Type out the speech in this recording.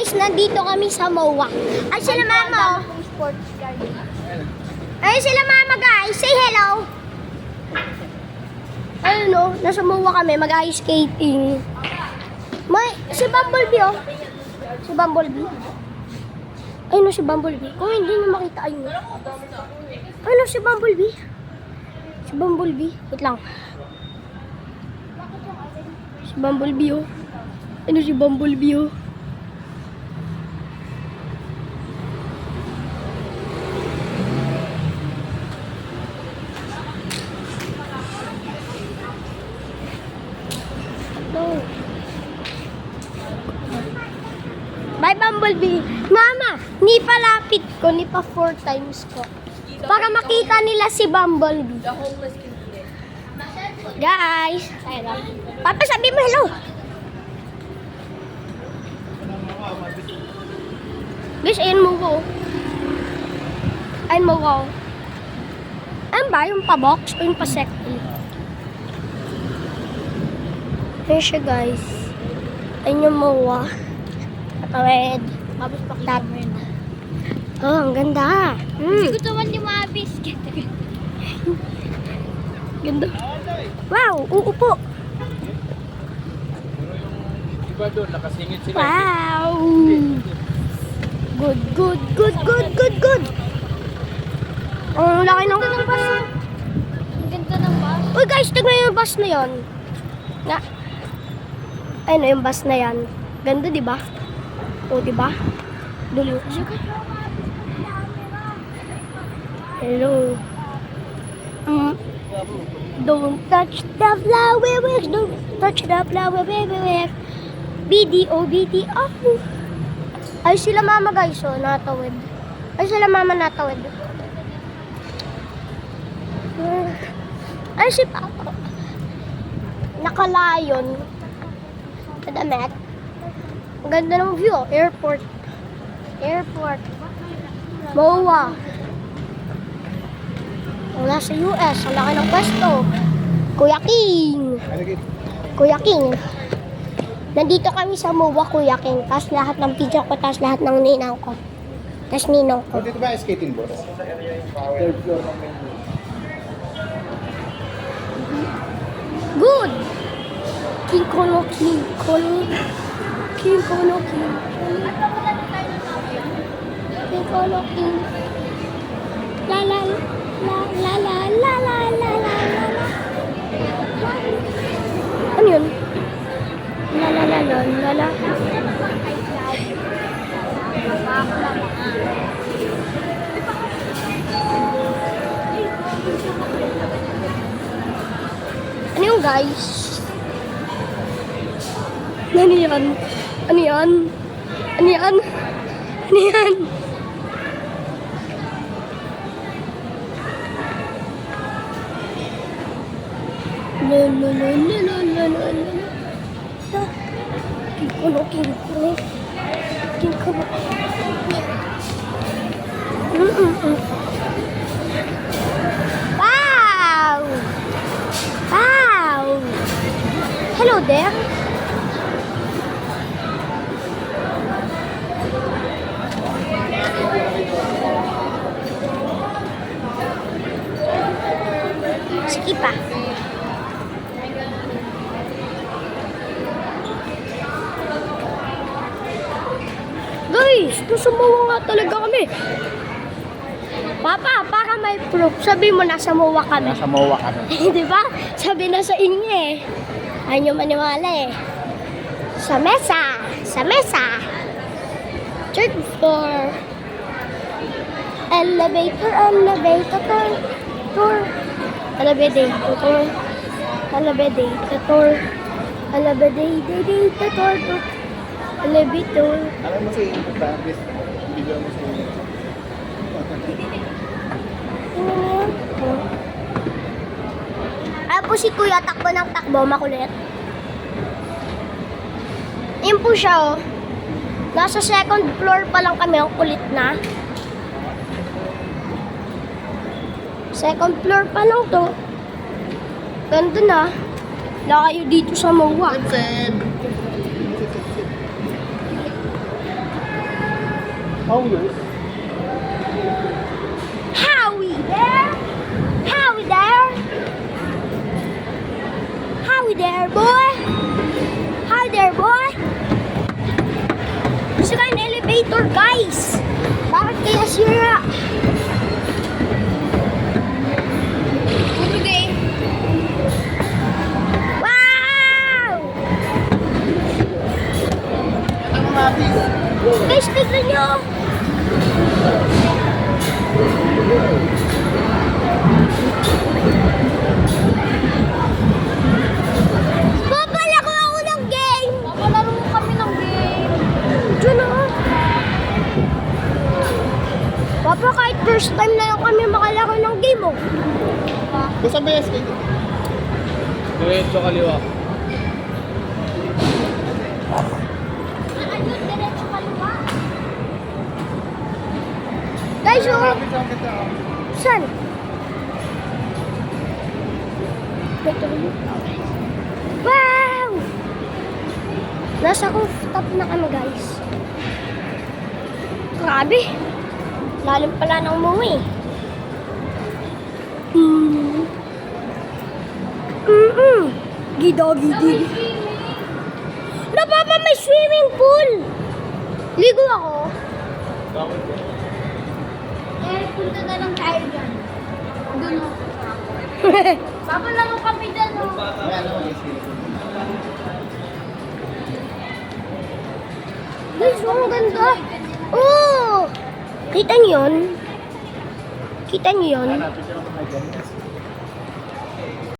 Guys, nandito kami sa MOA. Ay, sila mama. Ay, sila mama guys. Say hello. Ayun o, nasa MOA kami. Mag-ice skating. Si Bumblebee oh. Si Bumblebee. Ayun o, si Bumblebee. Kung hindi nyo makita, ayun. Ayun o, si Bumblebee. Si Bumblebee. Wait lang. Si Bumblebee oh. Ayun o, si Bumblebee oh. Bye, Bumblebee. Mama, ni palapit ko, ni pa 4 times ko. Para makita nila si Bumblebee. Guys. Papa, sabi mo hello. Guys, ayun mo ko. Ayun mo ko. Ayun ba? Yung pa-box o yung pa-second? Ayun siya, guys. Ayun yung MOA. Tatawid. Mabis pa kita mo yun. Oh, ang ganda. Hindi ko tuman yung mabis. Ganda. Wow, uupo. Diba doon, nakasingit sila. Wow. Good, good, good, good, good, good. Ang laki ng bus. Ang ganda ng bus. Uy guys, tignan yung bus na yon. Nga. Ayun yung bus na yan. Ganda, di ba? O, di ba? Dulo. Hello. Don't touch the flowers. Don't touch the flower. BDO, BDO. Ay, sila mama guys, oh, natawid. Ay, sila mama natawid. Ay, si Papa. Nakalayon. Kadamet. Ang ganda ng view, oh. Airport. Airport. MOA. Wala sa US. Ang laki ng pwesto. Kuya King. Kuya King. Nandito kami sa MOA, Kuya King. Tapos lahat ng teacher ko, tapos lahat ng ninang ko. Tapos ninong ko. Dito ba skating board? Third floor ng main room. Good! King Kono, King Kono. King Kono, King Kono. King Kono, King. La la la la la la la la la la la. Ano yun? La la la la la la. Ano yung guys? Ano yan? Ano yan? Ano yan? Ano yan? La la la la la la la la. King Kono, King Kono. King Kono. Wow! Wow! Hello there. Sige pa. Guys, nasumawa nga talaga kami. Papa, para may proof, sabi mo nasa MOA kami. Nasa MOA kami. Di ba? Sabi na sa inyo eh. Ayaw nyo maniwala eh. Sa mesa. Sa mesa. Third floor. Elevator, elevator, tour. Elevator, tour. Elevator, elevator, elevator. Alam mo sa inyo, practice. Bigyan mo sa inyo. Ay po si Kuya, takbo ng takbo, makulit. Yun po siya, oh. Nasa second floor pa lang kami, ang kulit na. Second floor pa lang to. Ganda na. Wala kayo dito sa MOA. Howiers. Howie there? Howie there? Howie there, boy? Hi there, boy? Sira ang elevator, guys. Bakit kaya sira? Wow! Ang mabis. Guys, tignan nyo. Papalako ako ng game. Papalaro kami ng game. Diyan na. Papa, kahit first time na lang kami makalaro ng game, oh. Gusto ba yung skate? Diretso kaliwa. Ayun, diretso kaliwa. Guys, oh. Mabis ang kita. Saan? Ito. Wow! Nasa rooftop na kami, guys. Grabe. Lalim pala ng umuwi. Gida-gidi. Na, Papa, may swimming pool. Ligo ako. Eh, punta na lang tayo dyan. Doon o. Papalaro kami dyan o. Guys, ang ganda. Oh! Kita niyo yun? Kita niyo yun? Hanapin ko naman na dyan.